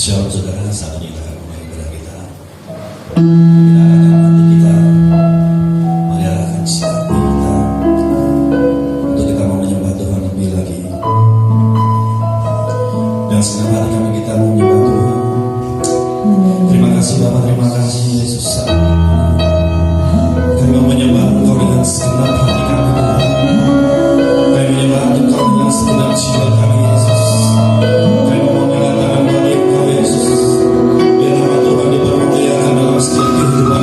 Shalom saudara, saat ini kita akan mulai ibadah kita. Kita arahkan hati kita, mari arahkan hati kita untuk kita mau menyembah Tuhan lebih lagi. Dan senang hati kami kita mau menyembah Tuhan. Terima kasih Bapak, terima kasih Yesus. Kami mau menyembah Engkau dengan segenap hati kami Tuhan. Kami menyembah Engkau dengan segenap jiwa kami Yesus. Kami memohon tangan bagi Engkau Yesus. Biar nama Tuhan dipermuliakan dalam setiap kehidupan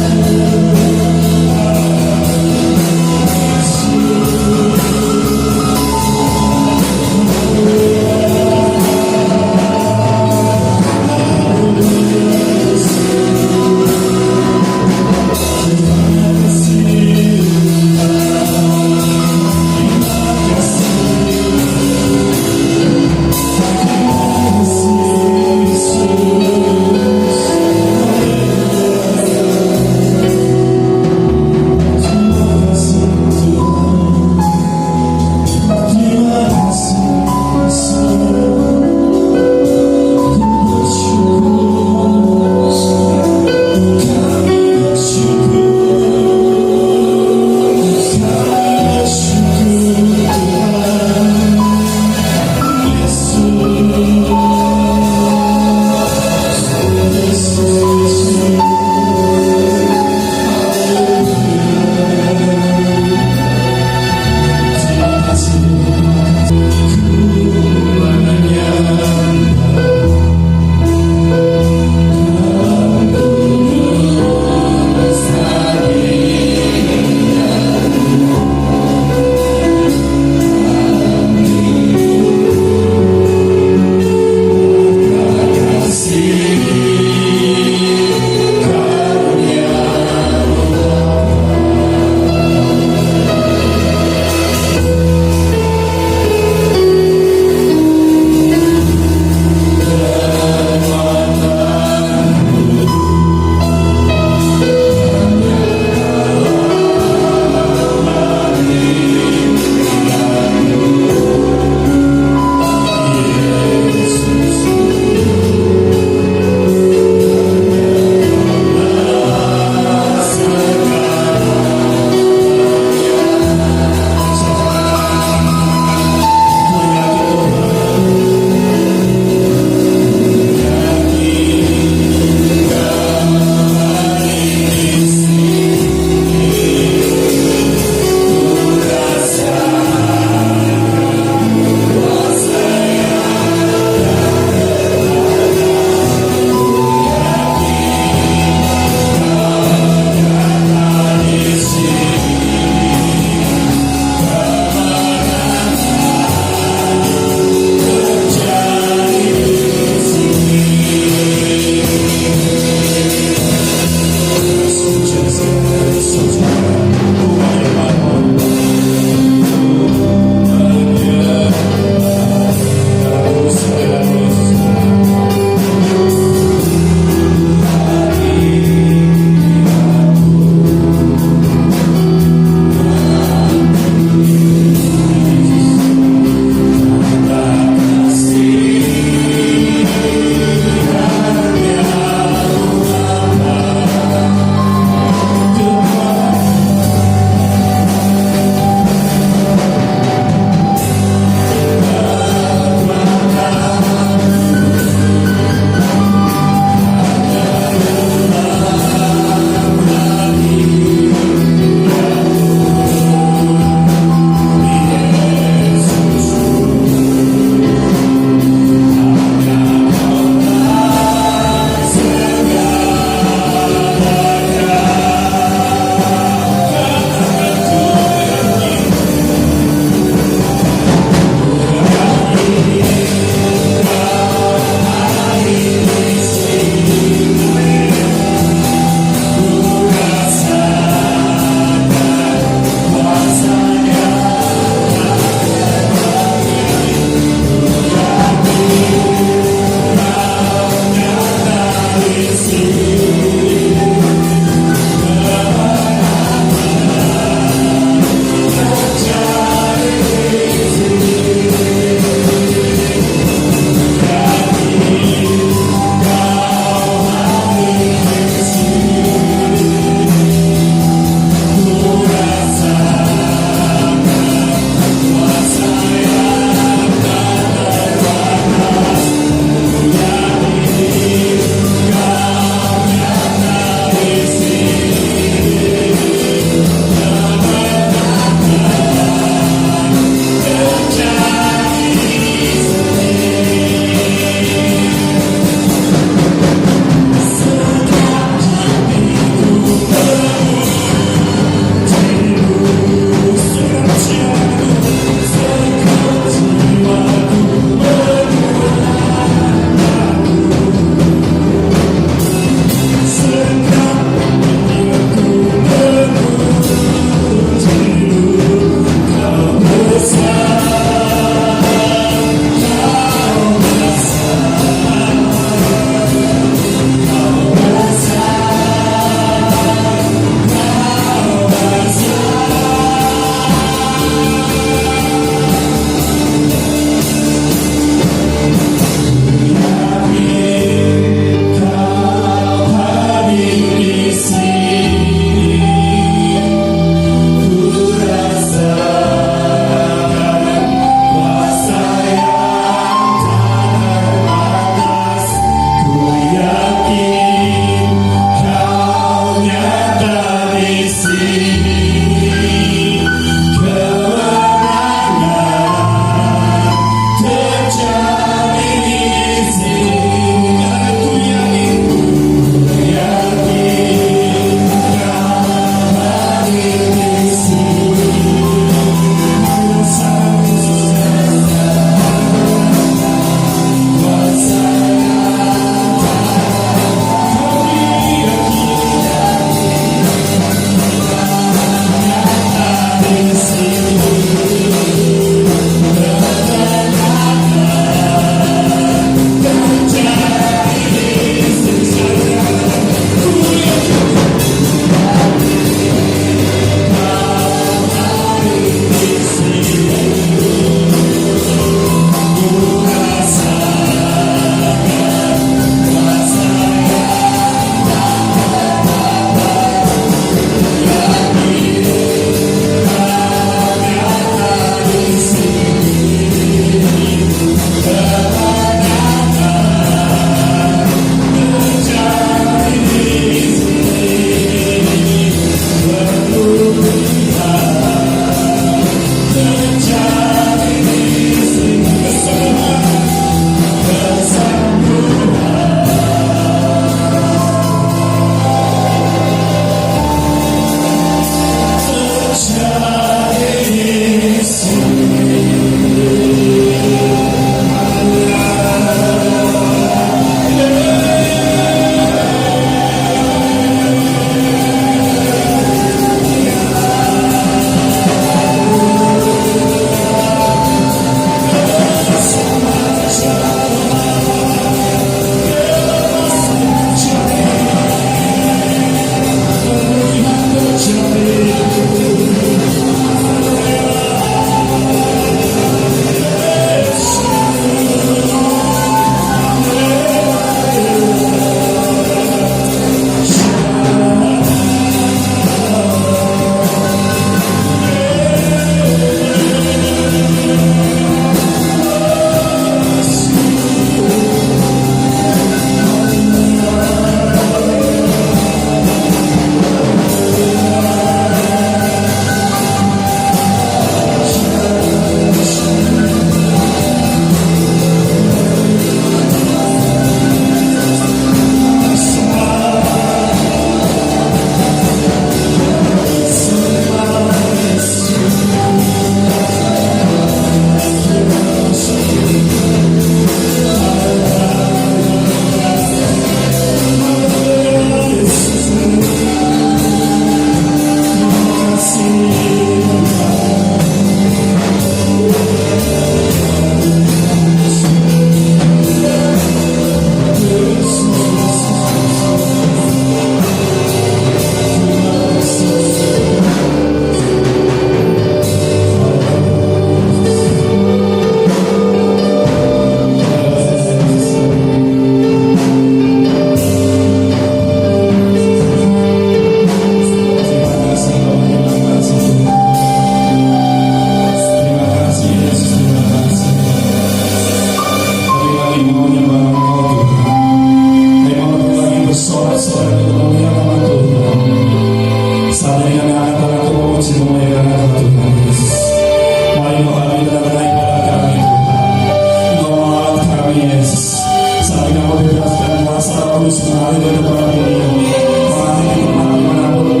saat ini kami bebaskan kuasa Roh Kudus mengalir dari kepala dunia. Melayani umat dimanapun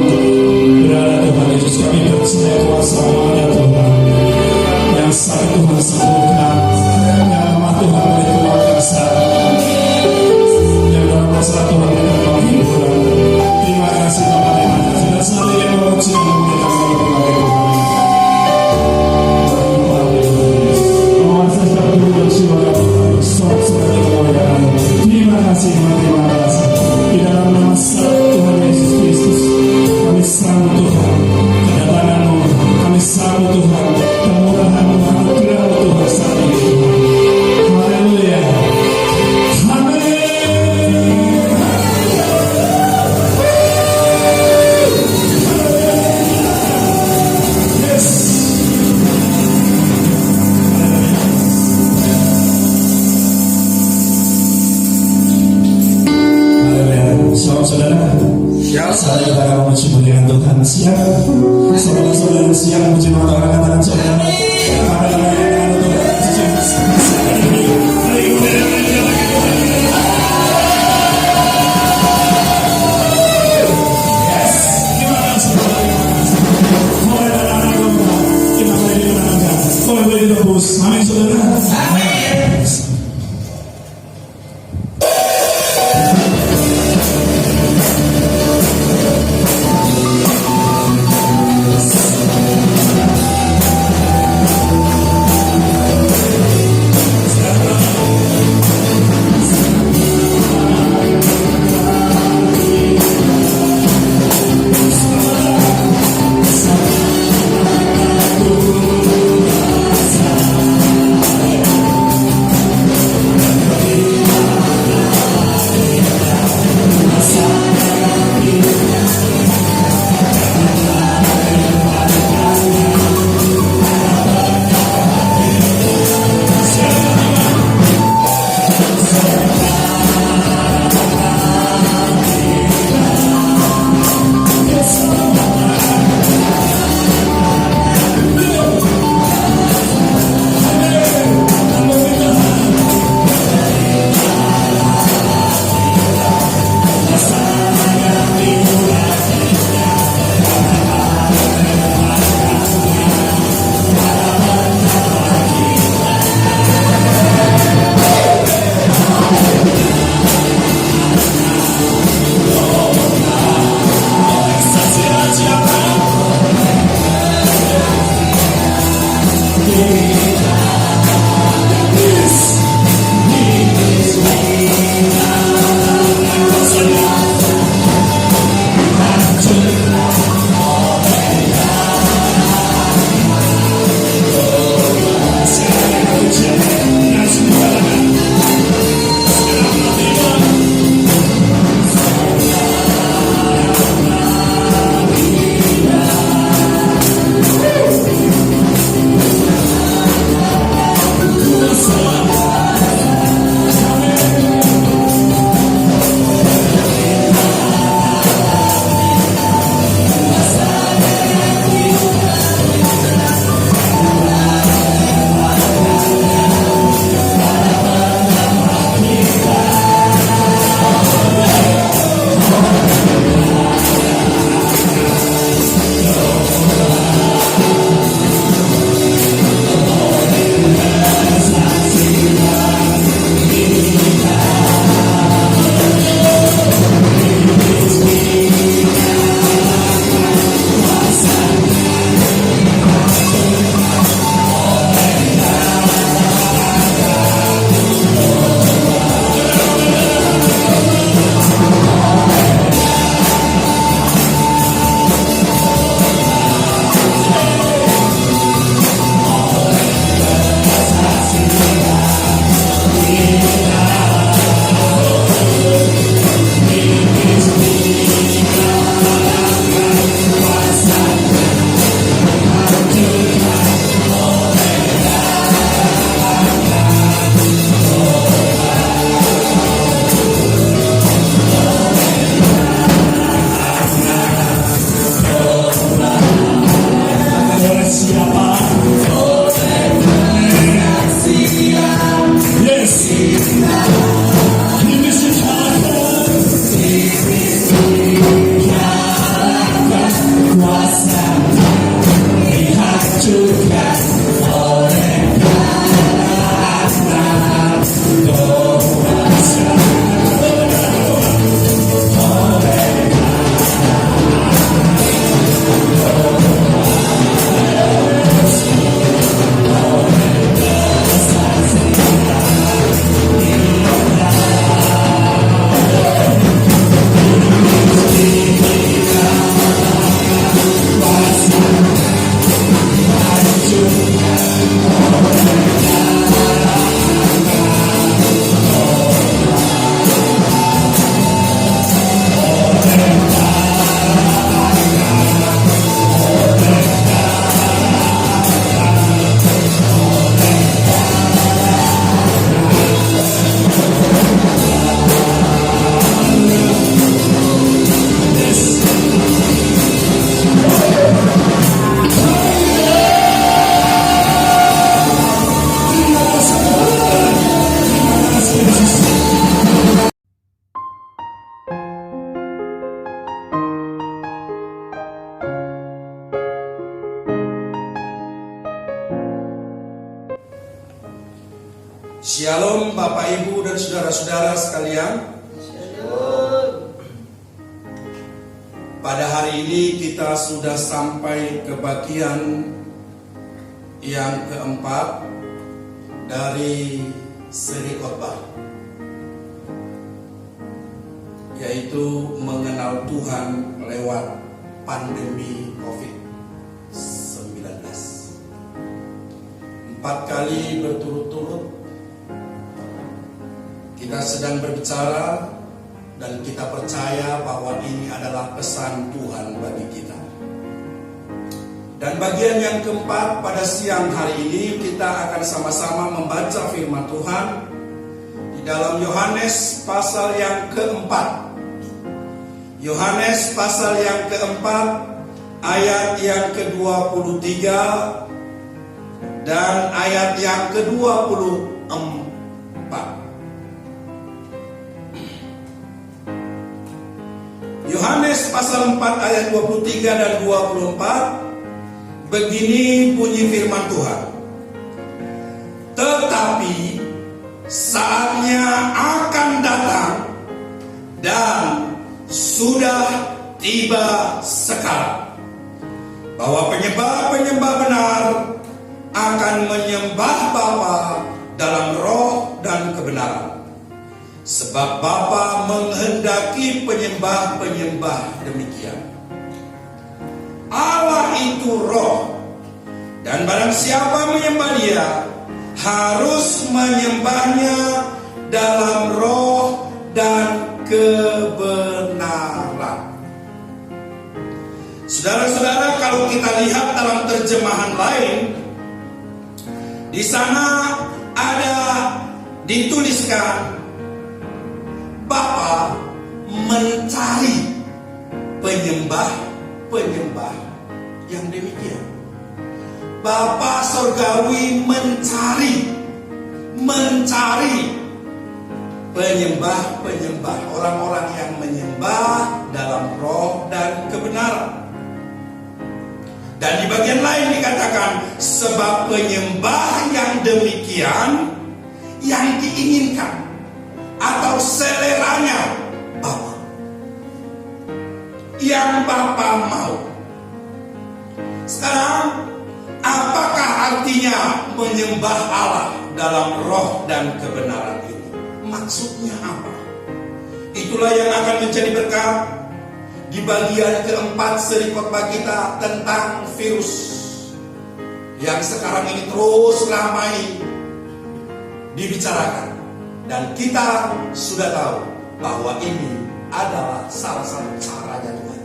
berada Tuhan Yesus, kami percaya kuasa-Mu ada Tuhan. Yang sakit Tuhan sembuhkan, yang lemah Tuhan beri kekuatan sakit, yang dalam masalah Tuhan berikan penghiburan. Terima kasih Bapak, terima kasih. Dan saat ini kami memuji dan memuliakan Nama Tuhan Yesus. Terima kasih Tuhan, terima kasih. Di dalam nama Tuhan Yesus Kristus, kami sambut Tuhan kedatangan-Mu, kami sambut Tuhan kemurahan-Mu, anugerah-Mu Tuhan saat ini Tuhan. Haleluya, amin. Yes. Shalom saudara. Saat kita akan memuji muliakan Tuhan. Siap saudara-saudara, siap memuji nama Tuhan. Katakan saudara, yes, gimana saudara? Mulai dari anak domba, kita mulai dimenangkan, mulai boleh ditebus. Amin saudara. Amin. Shalom Bapak Ibu dan saudara-saudara sekalian. Pada hari ini kita sudah sampai ke bagian yang keempat dari seri khotbah, yaitu mengenal Tuhan lewat pandemi COVID-19. 4 kali berturut-turut kita sedang berbicara dan kita percaya bahwa ini adalah pesan Tuhan bagi kita. Dan bagian yang keempat pada siang hari ini kita akan sama-sama membaca firman Tuhan di dalam Yohanes pasal yang keempat. Yohanes pasal yang keempat ayat yang ke-23 dan ayat yang ke-24. Yohanes pasal 4 ayat 23 dan 24, begini bunyi firman Tuhan. Tetapi saatnya akan datang dan sudah tiba sekarang, bahwa penyembah-penyembah benar akan menyembah Bapa dalam roh dan kebenaran. Sebab Bapa menghendaki penyembah-penyembah demikian. Allah itu roh, dan barang siapa menyembah Dia harus menyembahnya dalam roh dan kebenaran. Saudara-saudara, kalau kita lihat dalam terjemahan lain, di sana ada dituliskan Bapa mencari penyembah-penyembah yang demikian. Bapa surgawi mencari penyembah-penyembah, orang-orang yang menyembah dalam roh dan kebenaran. Dan di bagian lain dikatakan, sebab penyembah yang demikian yang diinginkan atau seleranya Bapa, yang Bapa mau. Sekarang, apakah artinya menyembah Allah dalam roh dan kebenaran ini? Maksudnya apa? Itulah yang akan menjadi berkat di bagian keempat seri khotbah kita tentang virus yang sekarang ini terus ramai dibicarakan. Dan kita sudah tahu bahwa ini adalah salah satu caranya Tuhan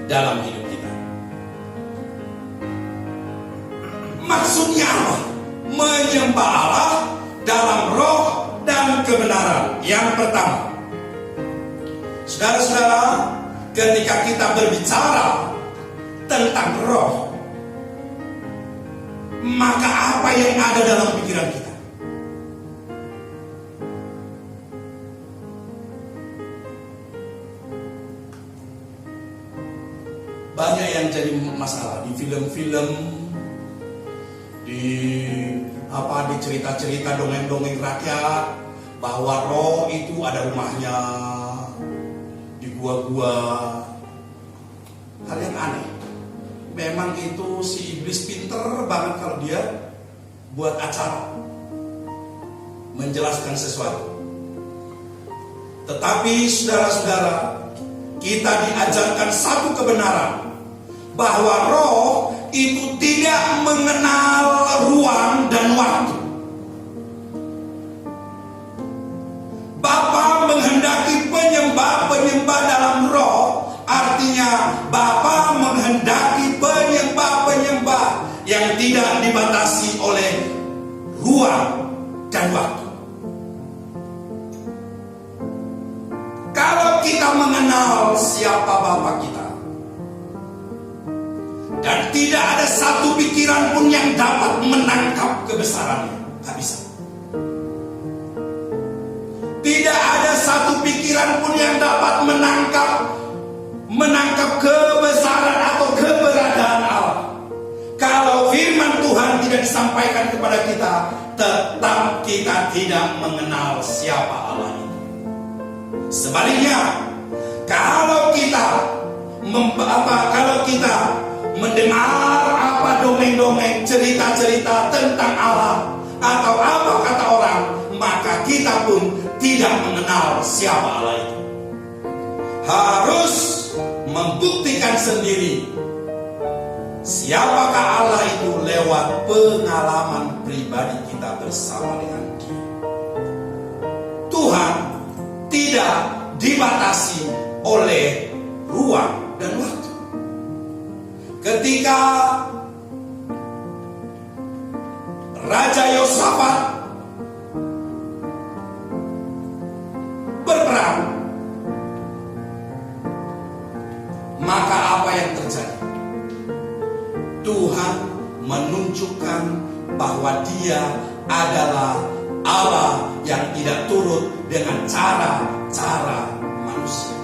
dalam hidup kita. Maksudnya apa? Menyembah Allah dalam roh dan kebenaran. Yang pertama, saudara-saudara, ketika kita berbicara tentang roh, maka apa yang ada dalam pikiran kita? Banyak yang jadi masalah di film-film, di cerita-cerita dongeng-dongeng rakyat, bahwa roh itu ada rumahnya di gua-gua. Hal yang aneh. Memang itu si iblis pinter banget kalau dia buat acara menjelaskan sesuatu. Tetapi saudara-saudara, kita diajarkan satu kebenaran, bahwa roh itu tidak mengenal ruang dan waktu. Bapa menghendaki penyembah-penyembah dalam roh, artinya Bapa menghendaki penyembah-penyembah yang tidak dibatasi oleh ruang dan waktu. Kalau kita mengenal siapa Bapa kita, dan tidak ada satu pikiran pun yang dapat menangkap kebesarannya, gak bisa. Tidak ada satu pikiran pun yang dapat menangkap kebesaran atau keberadaan Allah. Kalau firman Tuhan tidak disampaikan kepada kita, tetap kita tidak mengenal siapa Allah itu. Sebaliknya, kalau kita mendengar apa dongeng-dongeng, cerita-cerita tentang Allah atau apa kata orang, maka kita pun tidak mengenal siapa Allah itu. Harus membuktikan sendiri siapakah Allah itu lewat pengalaman pribadi kita bersama dengan Dia. Tuhan tidak dibatasi oleh ruang dan waktu. Ketika Raja Yosafat berperang, maka apa yang terjadi? Tuhan menunjukkan bahwa Dia adalah Allah yang tidak turut dengan cara-cara manusia.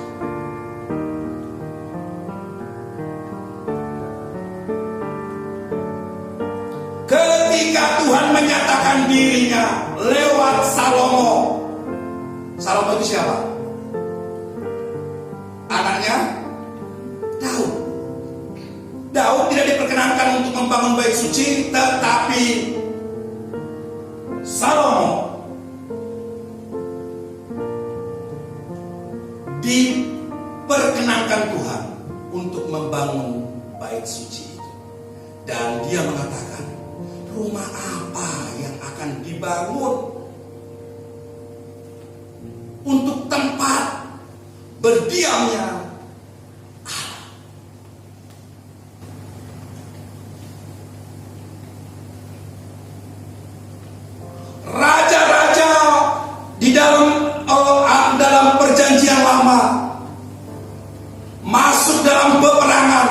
Ketika Tuhan menyatakan dirinya lewat Salomo. Salomo itu siapa? Anaknya Daud. Daud tidak diperkenankan untuk membangun bait suci, tetapi Salomo diperkenankan Tuhan untuk membangun bait suci itu. Dan dia mengatakan, rumah apa yang akan dibangun untuk tempat berdiamnya Allah? Raja-raja di dalam perjanjian lama masuk dalam peperangan,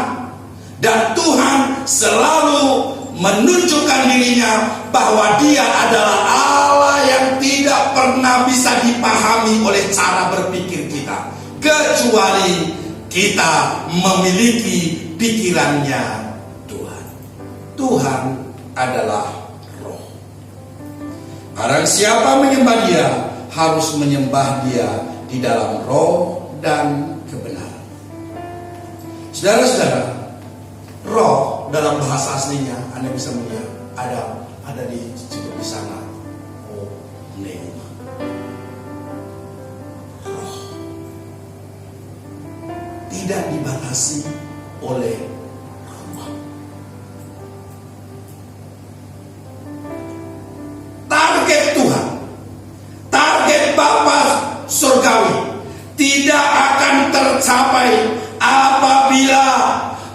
dan Tuhan selalu menunjukkan dirinya bahwa Dia adalah Allah yang tidak pernah bisa dipahami oleh cara berpikir kita, kecuali kita memiliki pikirannya Tuhan. Tuhan adalah Roh. Barang siapa menyembah Dia harus menyembah Dia di dalam roh dan kebenaran. Saudara-saudara, roh dalam bahasa aslinya Anda bisa melihat ada di sana. Oh, pneuma. Roh tidak dibatasi oleh ruang. Target Tuhan, target Bapa surgawi tidak akan tercapai apabila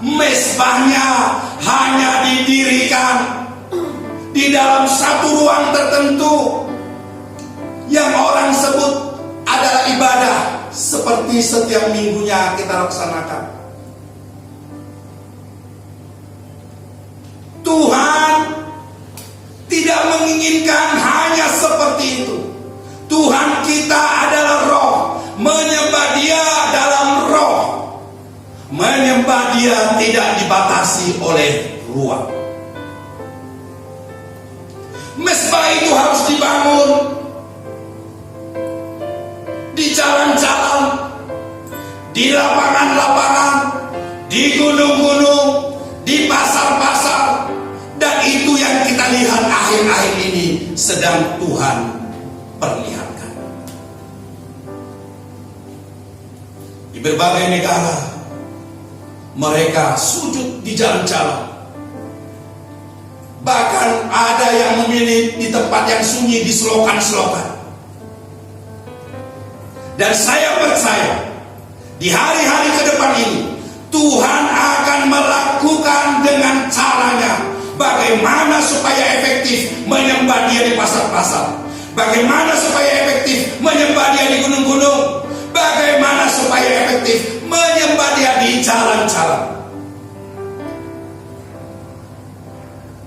mezbahnya hanya didirikan di dalam satu ruang tertentu yang orang sebut adalah ibadah, seperti setiap minggunya kita laksanakan. Tuhan tidak menginginkan hanya seperti itu. Tuhan kita adalah roh, menyembah Dia dalam roh. Menyembah Dia tidak dibatasi oleh ruang. Mezbah itu harus dibangun di jalan-jalan, di lapangan-lapangan, di gunung-gunung, di pasar-pasar. Dan itu yang kita lihat akhir-akhir ini sedang Tuhan perlihatkan. Di berbagai negara mereka sujud di jalan-jalan. Bahkan ada yang memilih di tempat yang sunyi, di selokan-selokan. Dan saya percaya di hari-hari ke depan ini Tuhan akan melakukan dengan caranya bagaimana supaya efektif menyembah Dia di pasar-pasar, bagaimana supaya efektif menyembah Dia di gunung-gunung, bagaimana supaya efektif menyembah Dia di jalan-jalan.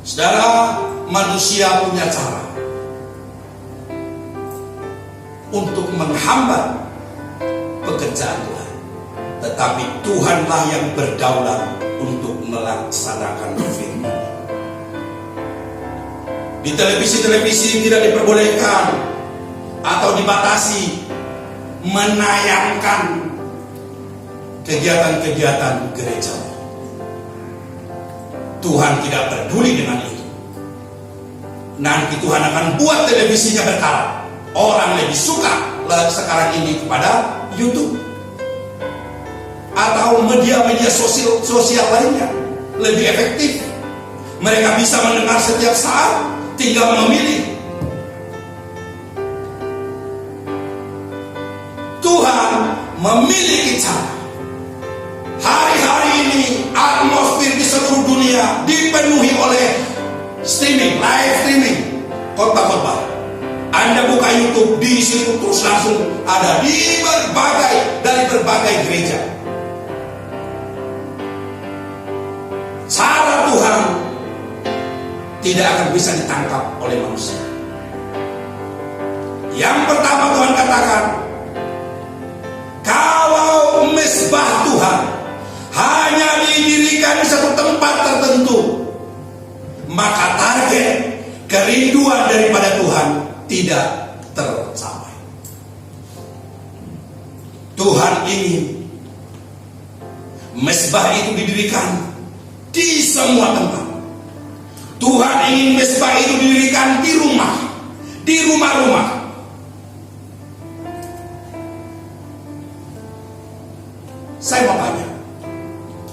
Saudara, manusia punya cara untuk menghambat pekerjaan Tuhan, tetapi Tuhanlah yang berdaulat untuk melaksanakan firman. Di televisi-televisi tidak diperbolehkan atau dibatasi menayangkan kegiatan-kegiatan gereja. Tuhan tidak peduli dengan itu. Nanti Tuhan akan buat televisinya berkarat. Orang lebih suka sekarang ini kepada YouTube atau media-media sosial lainnya, lebih efektif. Mereka bisa mendengar setiap saat, tinggal memilih. Tuhan memiliki cara. Hari-hari ini atmosfer di seluruh dunia dipenuhi oleh streaming, live streaming, khotbah-khotbah. Anda buka YouTube, di situ terus langsung ada dari berbagai gereja. Cara Tuhan tidak akan bisa ditangkap oleh manusia. Yang pertama Tuhan katakan, kalau mesbah Tuhan hanya didirikan di satu tempat tertentu, maka target kerinduan daripada Tuhan tidak tercapai. Tuhan ingin mesbah itu didirikan di semua tempat. Tuhan ingin mesbah itu didirikan di rumah-rumah. Saya mau tanya,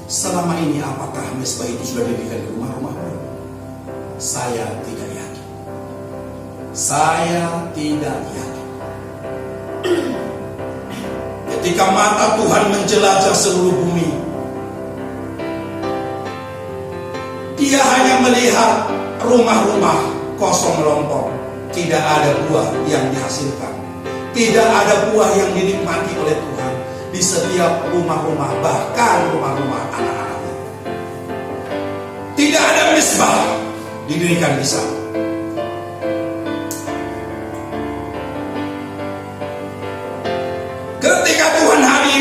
selama ini apakah mesbah itu sudah didirikan di rumah-rumah? Saya tidak yakin. Ketika mata Tuhan menjelajah seluruh bumi, Dia hanya melihat rumah-rumah kosong melompong, tidak ada buah yang dihasilkan, tidak ada buah yang dinikmati oleh Tuhan di setiap rumah-rumah, bahkan rumah-rumah anak-anaknya. Tidak ada mesbah didirikan di sana.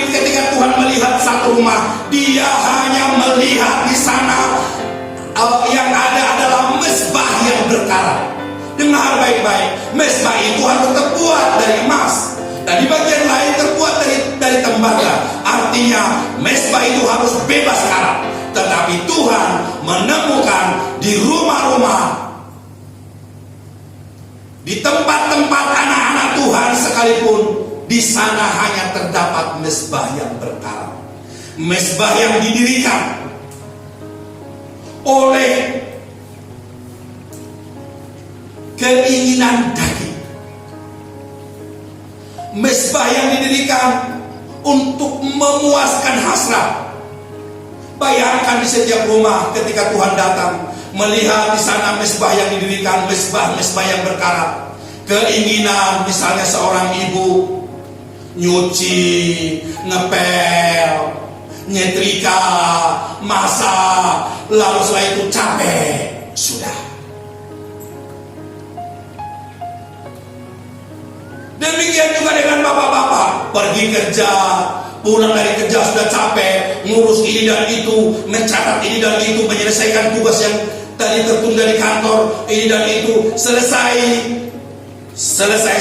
Ketika Tuhan melihat satu rumah, Dia hanya melihat di sana yang ada adalah mesbah yang berkarat. Dengar baik-baik, mesbah itu harus terbuat dari emas, dan di bagian lain terbuat dari tembaga. Artinya mesbah itu harus bebas karat. Tetapi Tuhan menemukan di rumah-rumah, di tempat-tempat anak-anak Tuhan sekalipun, di sana hanya terdapat mesbah yang berkarat, mesbah yang didirikan oleh keinginan daging, mesbah yang didirikan untuk memuaskan hasrat. Bayangkan di setiap rumah ketika Tuhan datang, melihat di sana mesbah yang didirikan, mesbah yang berkarat. Keinginan misalnya seorang ibu nyuci, ngepel, nyetrika, masak, lalu setelah itu capek, sudah. Demikian juga dengan bapak-bapak, pergi kerja, pulang dari kerja sudah capek, ngurus ini dan itu, mencatat ini dan itu, menyelesaikan tugas yang tadi tertunda di kantor, ini dan itu, selesai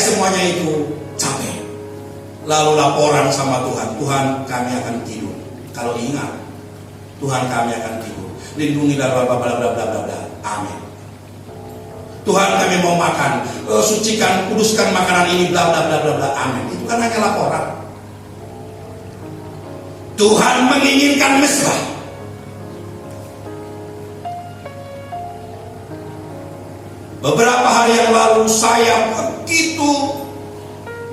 semuanya itu, capek. Lalu laporan sama Tuhan, Tuhan kami akan tidur. Kalau ingat, Tuhan kami akan tidur. Lindungi bla bla bla bla bla bla. Amin. Tuhan kami mau makan, sucikan, kuduskan makanan ini bla bla bla bla bla. Amin. Itu kan hanya laporan. Tuhan menginginkan mesbah. Beberapa hari yang lalu saya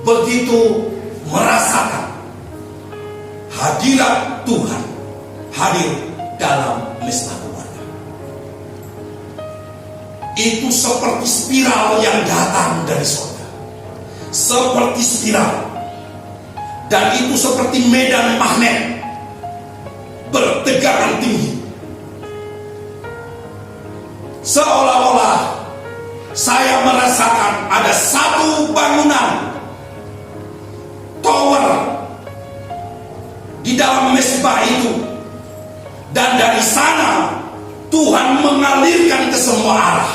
begitu merasakan hadirat Tuhan hadir dalam mesbah keluarga. Itu seperti spiral yang datang dari surga, seperti spiral, dan itu seperti medan magnet bertegangan tinggi, seolah-olah saya merasakan ada satu bangunan tower di dalam mesbah itu, dan dari sana Tuhan mengalirkan ke semua arah.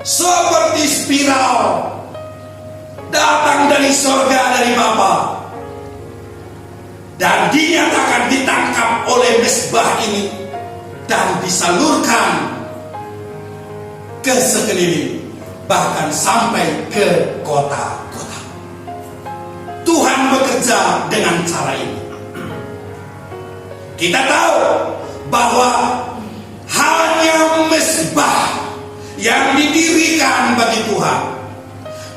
seperti spiral datang dari surga dari Bapa, dan dinyatakan ditangkap oleh mezbah ini dan disalurkan ke sekeliling, bahkan sampai ke kota-kota. Tuhan bekerja dengan cara ini. Kita tahu bahwa hanya mezbah yang didirikan bagi Tuhan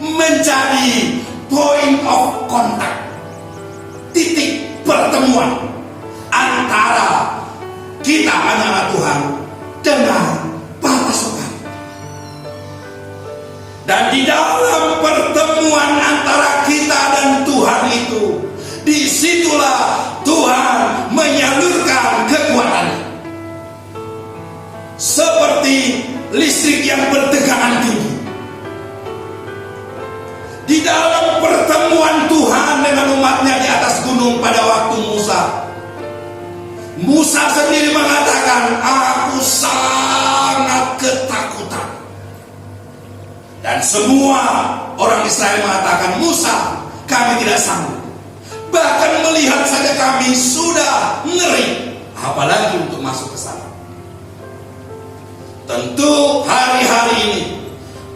menjadi point of contact, titik pertemuan antara kita anak-anak Tuhan dengan Bapa Surga. Dan di dalam pertemuan antara kita dan Tuhan itu, disitulah Tuhan menyalurkan kekuatannya. Seperti listrik yang bertegangan tinggi. Di dalam pertemuan Tuhan dengan umatnya di atas gunung pada waktu Musa sendiri mengatakan, aku sangat ketakutan. Dan semua orang Israel mengatakan, Musa, kami tidak sanggup. Bahkan melihat saja kami sudah ngeri, apalagi untuk masuk ke sana. Tentu hari-hari ini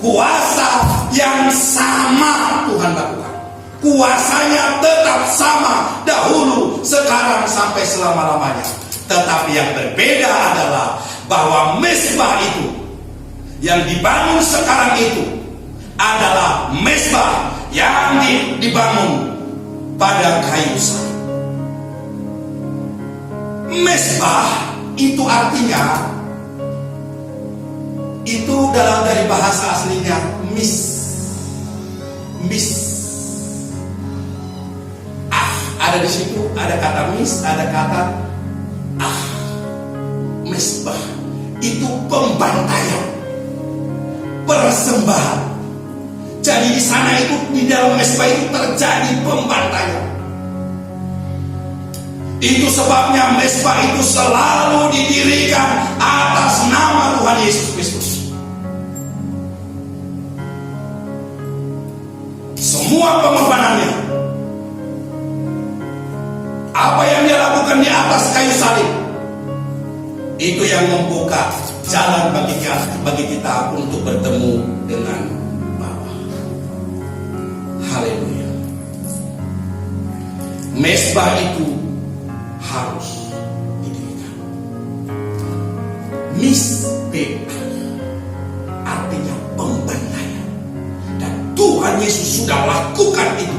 kuasa yang sama Tuhan lakukan. Kuasanya tetap sama dahulu, sekarang, sampai selama-lamanya. Tetapi yang berbeda adalah bahwa mezbah itu yang dibangun sekarang itu adalah mezbah yang dibangun pada kayu salib. Mezbah itu artinya, itu dari bahasa aslinya mis. Ada di situ, ada kata mis, ada kata mezbah. Itu pembantaian, persembahan. Jadi di sana itu, di dalam mezbah itu terjadi pembantaian. Itu sebabnya mezbah itu selalu didirikan atas nama Tuhan Yesus Kristus. Semua pengorbanannya, apa yang dia lakukan di atas kayu salib, itu yang membuka jalan bagi kita untuk bertemu dengan Bapa. Haleluya. Mezbah itu harus didirikan. Misbeh artinya pembantaian, dan Tuhan Yesus sudah lakukan itu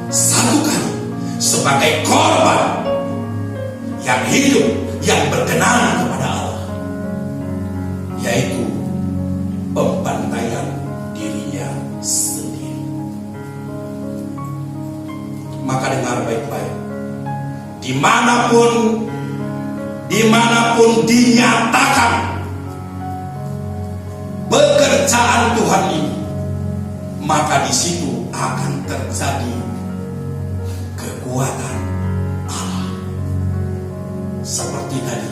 satu kali sebagai korban yang hidup, yang berkenan kepada Allah, yaitu pembantaian dirinya sendiri. Maka dengar baik-baik, dimanapun dinyatakan pekerjaan Tuhan ini, maka di situ akan terjadi kekuatan Allah. Seperti tadi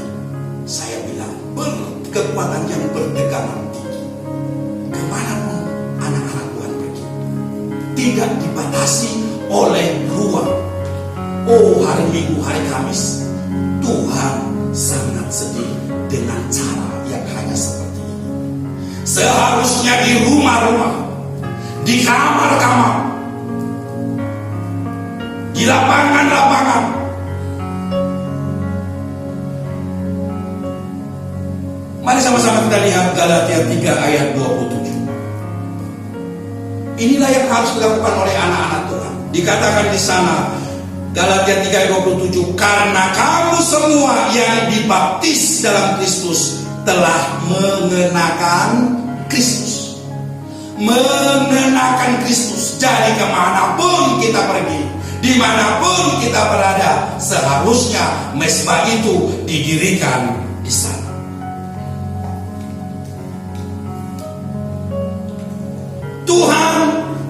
saya bilang, kekuatan yang bertegangan tinggi. Kemanapun anak-anak Tuhan pergi, tidak dibatasi oleh ruang. Oh, hari Minggu, hari Kamis, Tuhan sangat sedih dengan cara yang hanya seperti ini. Seharusnya di rumah-rumah, di kamar-kamar, di lapangan-lapangan, mari sama-sama kita lihat Galatia 3 ayat 27. Inilah yang harus dilakukan oleh anak-anak Tuhan. Dikatakan di sana, Galatia 3 ayat 27, karena kamu semua yang dibaptis dalam Kristus telah mengenakan Kristus. Mengenakan Kristus. Jadi kemanapun kita pergi, dimanapun kita berada, seharusnya mezbah itu didirikan di sana. Tuhan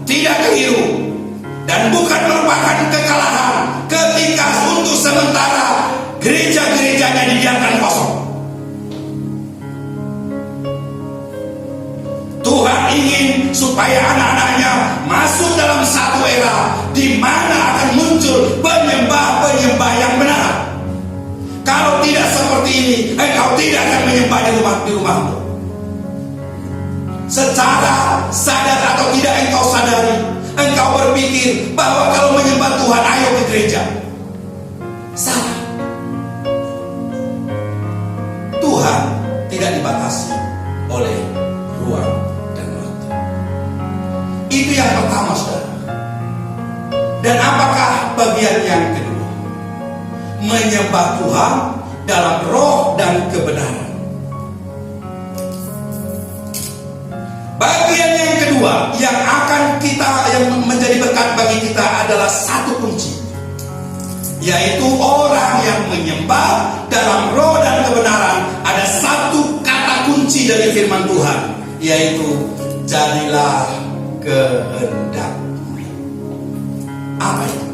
tidak keliru dan bukan merupakan kekalahan ketika untuk sementara gereja-gerejanya dibiarkan kosong. Tuhan ingin supaya anak-anaknya masuk dalam satu era di mana akan muncul penyembah-penyembah yang benar. Kalau tidak seperti ini, engkau tidak akan menyembah di rumahmu. Secara sadar atau tidak engkau sadari, engkau berpikir bahwa kalau menyembah Tuhan ayo ke gereja. Salah. Tuhan tidak dibatasi oleh ruang dan waktu. Itu yang pertama, saudara. Dan apakah bagian yang kedua? Menyembah Tuhan dalam roh dan kebenaran. Bagian yang kedua yang menjadi berkat bagi kita adalah satu kunci, yaitu orang yang menyembah dalam roh dan kebenaran. Ada satu kata kunci dari firman Tuhan, yaitu jadilah kehendak-Mu. Apa itu?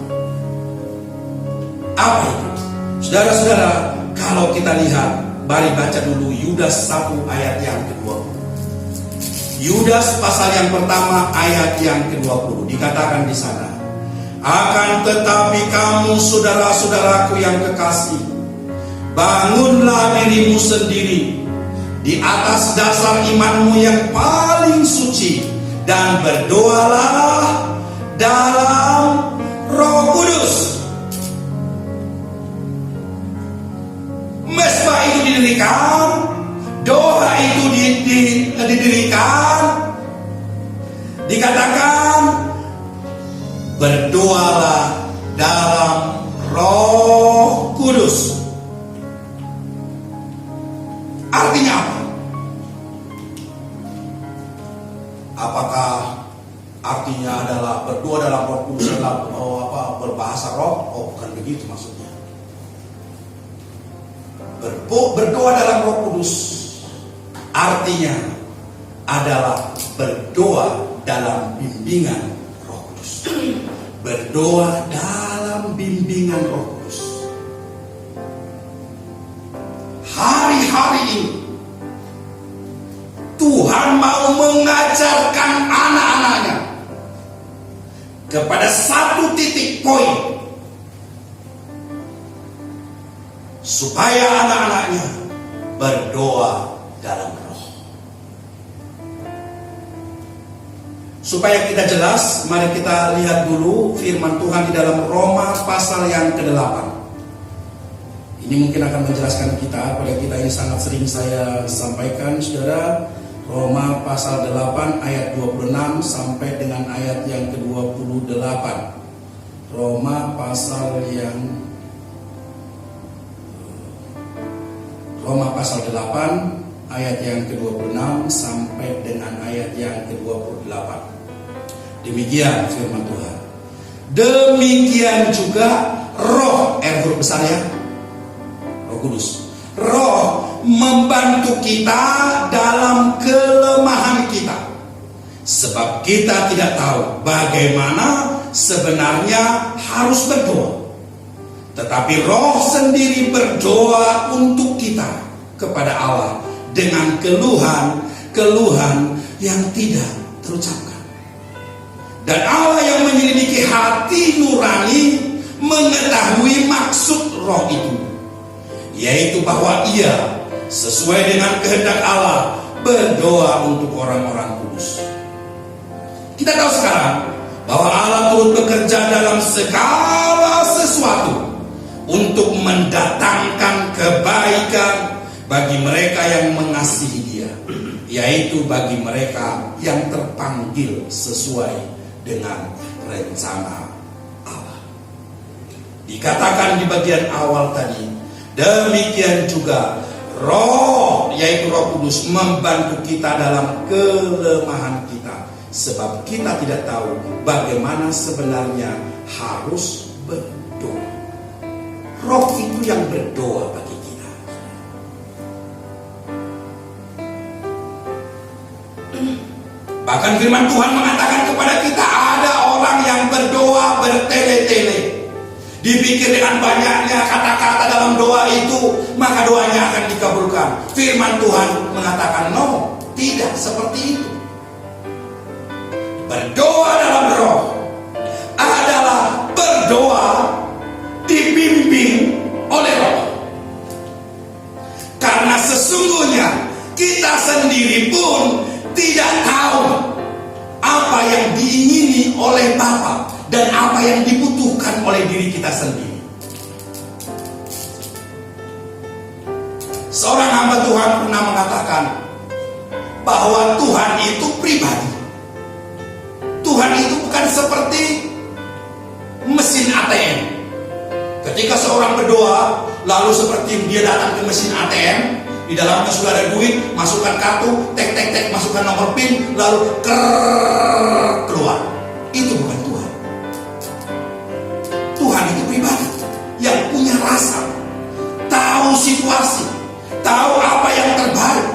Apa itu? Saudara-saudara, kalau kita lihat, mari baca dulu Yudas 1 ayat yang ke-20. Yudas pasal yang pertama ayat yang ke-20, dikatakan di sana, akan tetapi kamu saudara-saudaraku yang kekasih, bangunlah dirimu sendiri di atas dasar imanmu yang paling suci, dan berdoalah dalam Roh Kudus. Mesbah itu didirikan, doa itu didirikan, dikatakan berdoalah dalam Roh Kudus. Artinya apa? Apakah artinya adalah berdoa dalam Roh Kudus adalah berbahasa roh? Oh, bukan begitu maksudnya. Berdoa dalam Roh Kudus artinya adalah berdoa dalam bimbingan Roh Kudus. Berdoa dalam bimbingan Roh Kudus. Hari-hari ini Tuhan mau mengajarkan anak-anaknya kepada satu titik poin, supaya anak-anaknya berdoa dalam roh. Supaya kita jelas, mari kita lihat dulu firman Tuhan di dalam Roma pasal yang ke-8. Ini mungkin akan menjelaskan kita, pada kita ini sangat sering saya sampaikan, saudara. Roma pasal 8 ayat 26 sampai dengan ayat yang ke-28. Roma pasal 8 ayat yang ke-26 sampai dengan ayat yang ke-28. Demikian firman Tuhan. Demikian juga roh, huruf besar ya, Roh Kudus. Roh membantu kita dalam kelemahan kita, sebab kita tidak tahu bagaimana sebenarnya harus berdoa. Tetapi roh sendiri berdoa untuk kita kepada Allah dengan keluhan yang tidak terucapkan. Dan Allah yang menyelidiki hati nurani mengetahui maksud roh itu, yaitu bahwa ia sesuai dengan kehendak Allah berdoa untuk orang-orang kudus. Kita tahu sekarang bahwa Allah turut bekerja dalam segala sesuatu untuk mendatangkan kebaikan bagi mereka yang mengasihi Dia, yaitu bagi mereka yang terpanggil sesuai dengan rencana Allah. Dikatakan di bagian awal tadi, demikian juga roh, yaitu Roh Kudus, membantu kita dalam kelemahan kita, sebab kita tidak tahu bagaimana sebenarnya harus berdoa. Roh itu yang berdoa bagi kita. Bahkan firman Tuhan mengatakan kepada kita, ada orang yang berdoa bertele-tele. Dipikir dengan banyaknya kata-kata dalam doa itu, maka doanya akan dikabulkan. Firman Tuhan mengatakan, no, tidak seperti itu. Berdoa dalam roh adalah berdoa dibimbing oleh roh. Karena sesungguhnya kita sendiri pun tidak tahu apa yang diingini oleh Bapa dan apa yang dibutuhkan oleh diri kita sendiri. Seorang hamba Tuhan pernah mengatakan bahwa Tuhan itu pribadi. Tuhan itu bukan seperti mesin ATM. Ketika seorang berdoa, lalu seperti dia datang ke mesin ATM, di dalamnya sudah ada duit, masukkan kartu, tek tek tek, masukkan nomor PIN, lalu keluar. Itu bukan Tuhan. Tuhan itu pribadi yang punya rasa, tahu situasi, tahu apa yang terbaik.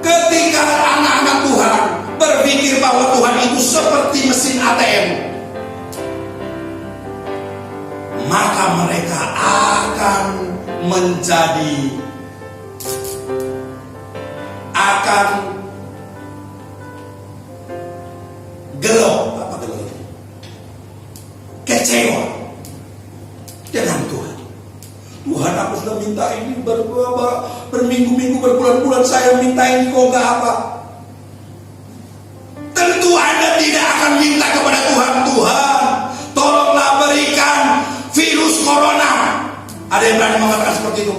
Ketika anak-anak Tuhan berpikir bahwa Tuhan itu seperti mesin ATM, maka mereka akan kecewa dengan Tuhan. Tuhan, aku sudah minta ini berminggu-minggu, berbulan-bulan saya minta ini, kok gak apa. Tentu Anda tidak akan minta kepada Tuhan, Tuhan tolonglah berikan virus corona. Ada yang berani mengatakan seperti itu?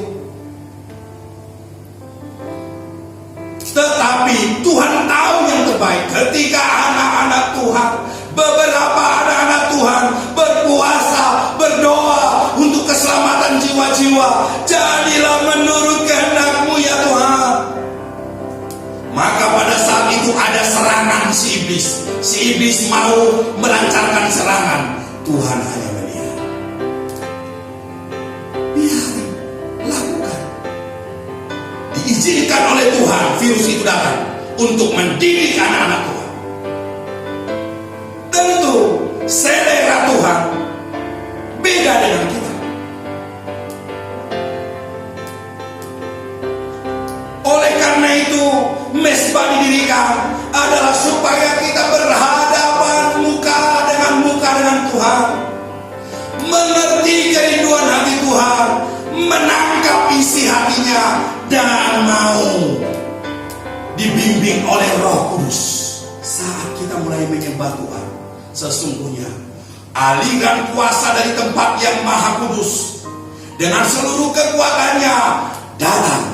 Tetapi Tuhan tahu yang terbaik. Ketika anak-anak Tuhan, beberapa anak-anak Tuhan berpuasa, berdoa untuk keselamatan jiwa-jiwa, jadilah menurut kehendak-Mu ya Tuhan. Maka pada saat itu ada serangan si iblis. Si iblis mau melancarkan serangan. Tuhan hanya melihat. Biarin, lakukan. Diizinkan oleh Tuhan virus itu datang untuk mendidik anak-anak Tuhan. Tentu selera Tuhan beda dengan kita. Oleh karena itu mesbah didirikan adalah supaya kita berhadapan muka dengan Tuhan, mengerti kerinduan hati Tuhan, menangkap isi hatinya, dan mau dibimbing oleh Roh Kudus. Saat kita mulai menyembah Tuhan, sesungguhnya aliran kuasa dari tempat yang Maha Kudus dengan seluruh kekuatannya datang.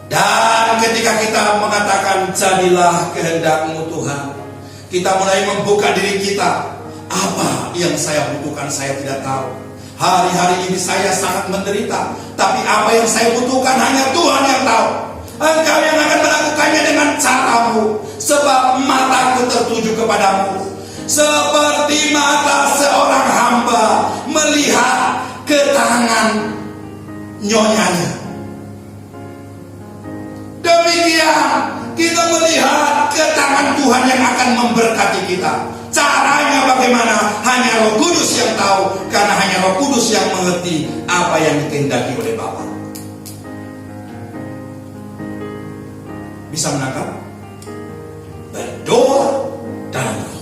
Dan ketika kita mengatakan jadilah kehendak-Mu Tuhan, kita mulai membuka diri kita. Apa yang saya butuhkan saya tidak tahu. Hari-hari ini saya sangat menderita, tapi apa yang saya butuhkan hanya Tuhan yang tahu. Engkau yang akan melakukannya dengan cara-Mu, sebab mataku tertuju kepadamu. Seperti mata seorang hamba melihat ke tangan nyonyanya, demikian kita melihat ke tangan Tuhan yang akan memberkati kita. Caranya bagaimana? Hanya Roh Kudus yang tahu, karena hanya Roh Kudus yang mengerti apa yang dikehendaki oleh Bapa. Bisa menangkap? Berdoa dalam roh.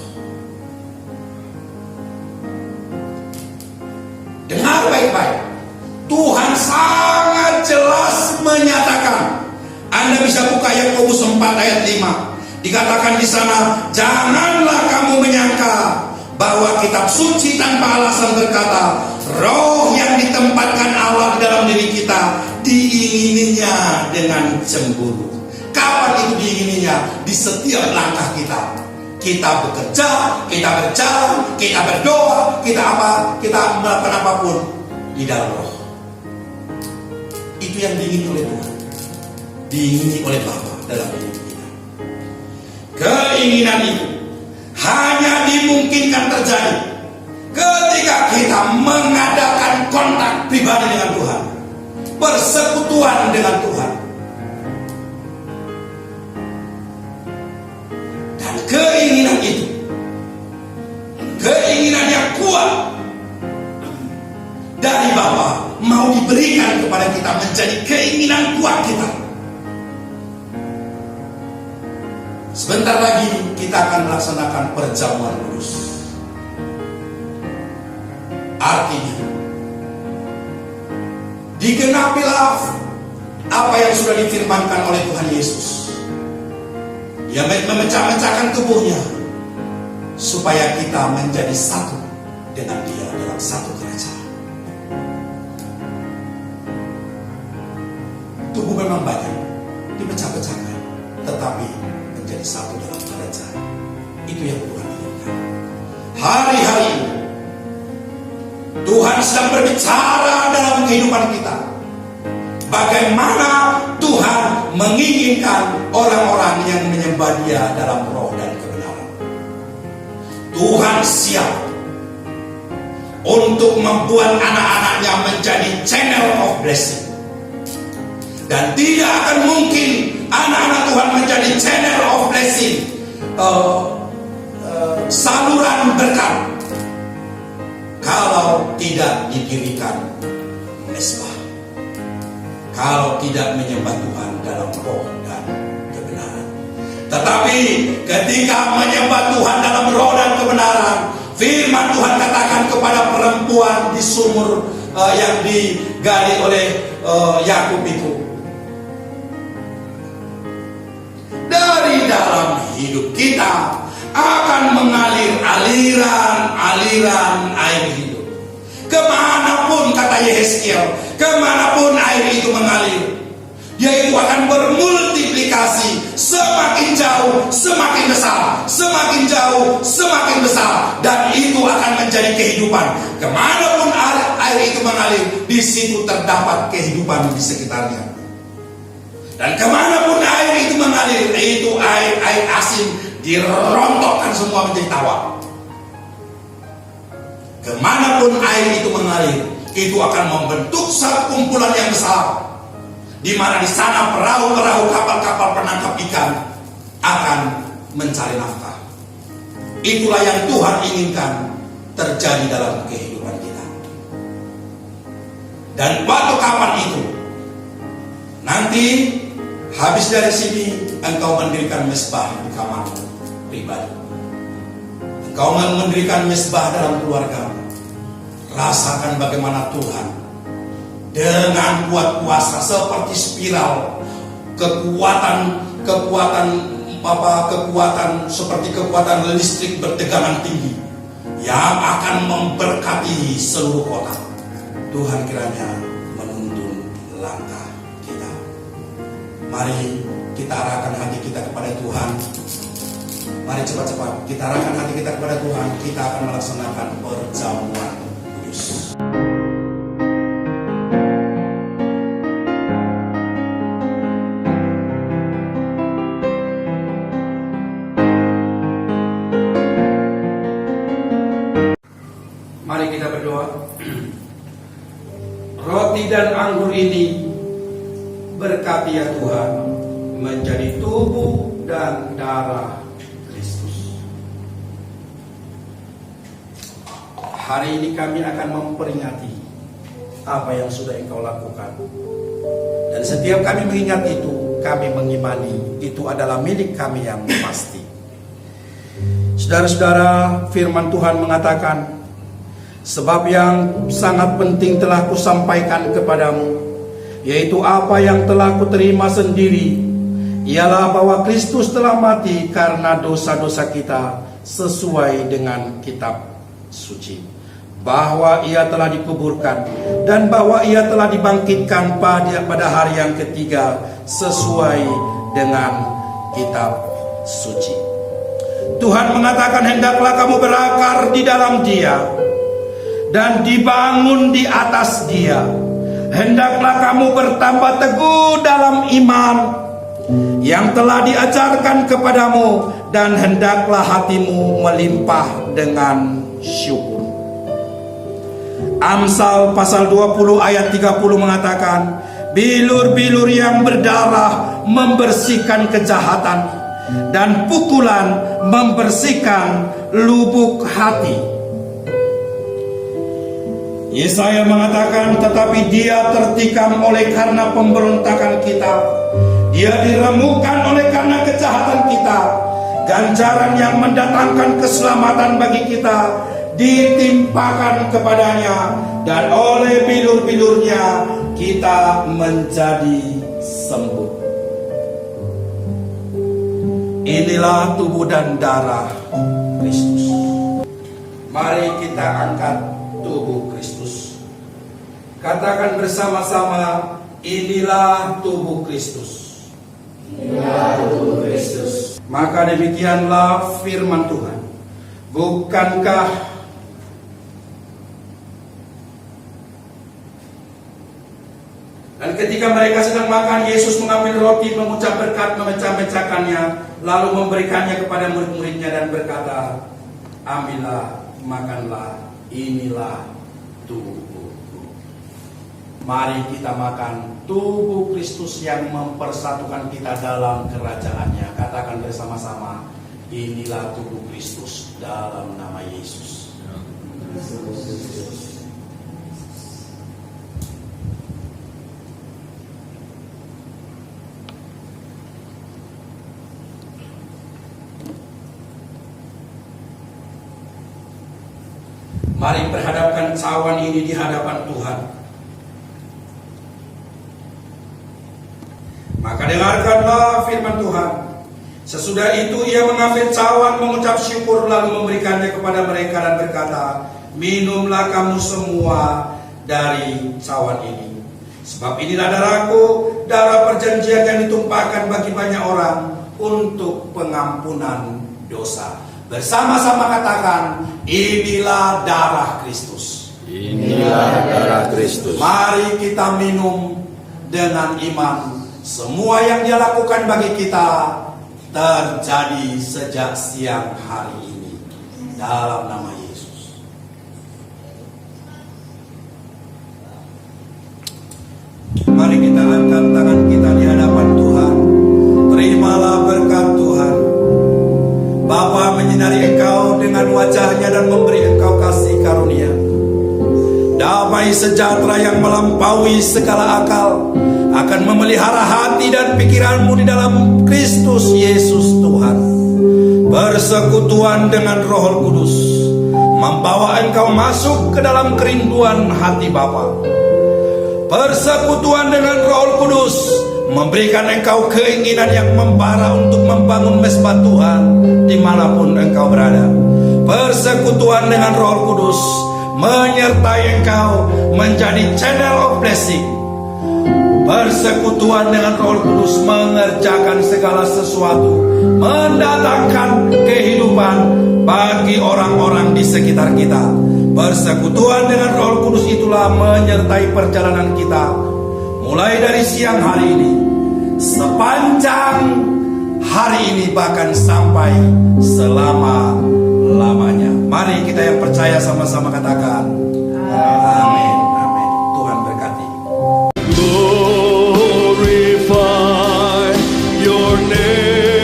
Dengar baik-baik. Tuhan sangat jelas menyatakan. Anda bisa buka Yakobus 4 ayat 5. Dikatakan di sana, janganlah kamu menyangka bahwa kitab suci tanpa alasan berkata, roh yang ditempatkan Allah dalam diri kita diingininya dengan cemburu. Kapan itu diingininya? Di setiap langkah kita. Kita bekerja, kita berjalan, kita berdoa, kita melakukan apapun di dalam roh. Itu yang diingini oleh Tuhan, diingini oleh Bapa dalam diri kita. Keinginan itu hanya dimungkinkan terjadi ketika kita mengadakan kontak pribadi dengan Tuhan, persekutuan dengan Tuhan. Dan keinginan itu, keinginan yang kuat dari Bapa mau diberikan kepada kita menjadi keinginan kuat kita. Sebentar lagi kita akan melaksanakan perjamuan kudus. Artinya, digenapilah apa yang sudah difirmankan oleh Tuhan Yesus. Dia memecah-mecahkan tubuhnya supaya kita menjadi satu dengan Dia dalam satu kerajaan. Tubuh memang banyak dipecah-pecahkan, tetapi menjadi satu dalam kerajaan. Itu yang Tuhan inginkan. Hari-hari ini Tuhan sedang berbicara dalam kehidupan kita. Bagaimana Tuhan menginginkan orang-orang yang menyembah Dia dalam roh dan kebenaran. Tuhan siap untuk membuat anak-anaknya menjadi channel of blessing. Dan tidak akan mungkin anak-anak Tuhan menjadi channel of blessing, saluran berkat, kalau tidak didirikan mesbah, kalau tidak menyembah Tuhan dalam roh dan kebenaran. Tetapi ketika menyembah Tuhan dalam roh dan kebenaran, firman Tuhan katakan kepada perempuan di sumur yang digali oleh Yakub itu, dari dalam hidup kita akan mengalir aliran air hidup. Kemanapun, kata Yehezkiel, kemanapun air itu mengalir, dia itu akan bermultiplikasi. Semakin jauh semakin besar, semakin jauh semakin besar, dan itu akan menjadi kehidupan. Kemanapun air itu mengalir, di situ terdapat kehidupan di sekitarnya. Dan kemanapun air itu mengalir, itu air asin dirontokkan semua menjadi tawa. Kemanapun air itu mengalir, itu akan membentuk satu kumpulan yang besar, di mana di sana perahu-perahu, kapal-kapal penangkap ikan akan mencari nafkah. Itulah yang Tuhan inginkan terjadi dalam kehidupan kita. Dan waktu kapan itu? Nanti habis dari sini, engkau mendirikan mesbah di kamar pribadi. Engkau mendirikan mesbah dalam keluarga. Rasakan bagaimana Tuhan dengan kuat kuasa seperti spiral, kekuatan seperti kekuatan listrik bertegangan tinggi yang akan memberkati seluruh kota. Tuhan kiranya menuntun langkah kita. Mari kita arahkan hati kita kepada Tuhan. Mari cepat-cepat kita arahkan hati kita kepada Tuhan. Kita akan melaksanakan perjamuan kudus. Mari kita berdoa. Roti dan anggur ini berkati ya Tuhan, menjadi tubuh dan darah Kristus. Hari ini kami akan memperingati apa yang sudah Engkau lakukan. Dan setiap kami mengingat itu, kami mengimani itu adalah milik kami yang pasti. Saudara-saudara, firman Tuhan mengatakan, sebab yang sangat penting telah kusampaikan kepadamu, yaitu apa yang telah kuterima sendiri, ialah bahwa Kristus telah mati karena dosa-dosa kita sesuai dengan kitab suci, bahwa Ia telah dikuburkan, dan bahwa Ia telah dibangkitkan pada hari yang ketiga sesuai dengan kitab suci. Tuhan mengatakan, hendaklah kamu berakar di dalam Dia dan dibangun di atas Dia. Hendaklah kamu bertambah teguh dalam iman yang telah diajarkan kepadamu, dan hendaklah hatimu melimpah dengan syukur. Amsal pasal 20 ayat 30 mengatakan, bilur-bilur yang berdarah membersihkan kejahatan, dan pukulan membersihkan lubuk hati. Yesaya mengatakan, tetapi Dia tertikam oleh karena pemberontakan kita, Dia diremukkan oleh karena kejahatan kita. ganjaran yang mendatangkan keselamatan bagi kita ditimpakan kepadanya, dan oleh bilur-bilurnya kita menjadi sembuh. Inilah tubuh dan darah Kristus. Mari kita angkat tubuh Kristus. Katakan bersama-sama, inilah tubuh Kristus. Inilah tubuh Kristus. Maka demikianlah firman Tuhan. Bukankah dan ketika mereka sedang makan, Yesus mengambil roti, mengucap berkat, memecah-mecahkannya, lalu memberikannya kepada murid-muridnya dan berkata, ambillah, makanlah, inilah tubuhku. Mari kita makan tubuh Kristus yang mempersatukan kita dalam kerajaannya. Katakan bersama-sama, inilah tubuh Kristus dalam nama Yesus. Mari perhadapkan cawan ini di hadapan Tuhan. Maka dengarkanlah firman Tuhan. Sesudah itu ia mengambil cawan, mengucap syukur, lalu memberikannya kepada mereka dan berkata, minumlah kamu semua dari cawan ini. Sebab inilah darahku, darah perjanjian yang ditumpahkan bagi banyak orang untuk pengampunan dosa. Bersama-sama katakan, inilah darah Kristus. Inilah darah Kristus. Mari kita minum dengan iman. Semua yang Dia lakukan bagi kita terjadi sejak siang hari ini. Dalam nama Yesus. Mari kita angkat tangan kita di hadapan Tuhan. Terimalah berkat Tuhan. Bapa menyinari engkau dengan wajahnya dan memberi engkau kasih karunia. Damai sejahtera yang melampaui segala akal akan memelihara hati dan pikiranmu di dalam Kristus Yesus Tuhan. Persekutuan dengan Roh Kudus membawa engkau masuk ke dalam kerinduan hati Bapa. Persekutuan dengan Roh Kudus memberikan engkau keinginan yang membara untuk membangun mesbah Tuhan dimanapun engkau berada. Persekutuan dengan Roh Kudus menyertai engkau menjadi channel of blessing. Persekutuan dengan Roh Kudus mengerjakan segala sesuatu, mendatangkan kehidupan bagi orang-orang di sekitar kita. Persekutuan dengan Roh Kudus itulah menyertai perjalanan kita, mulai dari siang hari ini, sepanjang hari ini, bahkan sampai selama-lamanya. Mari kita yang percaya sama-sama katakan, amin. Amin. Tuhan berkati. Glorify your name.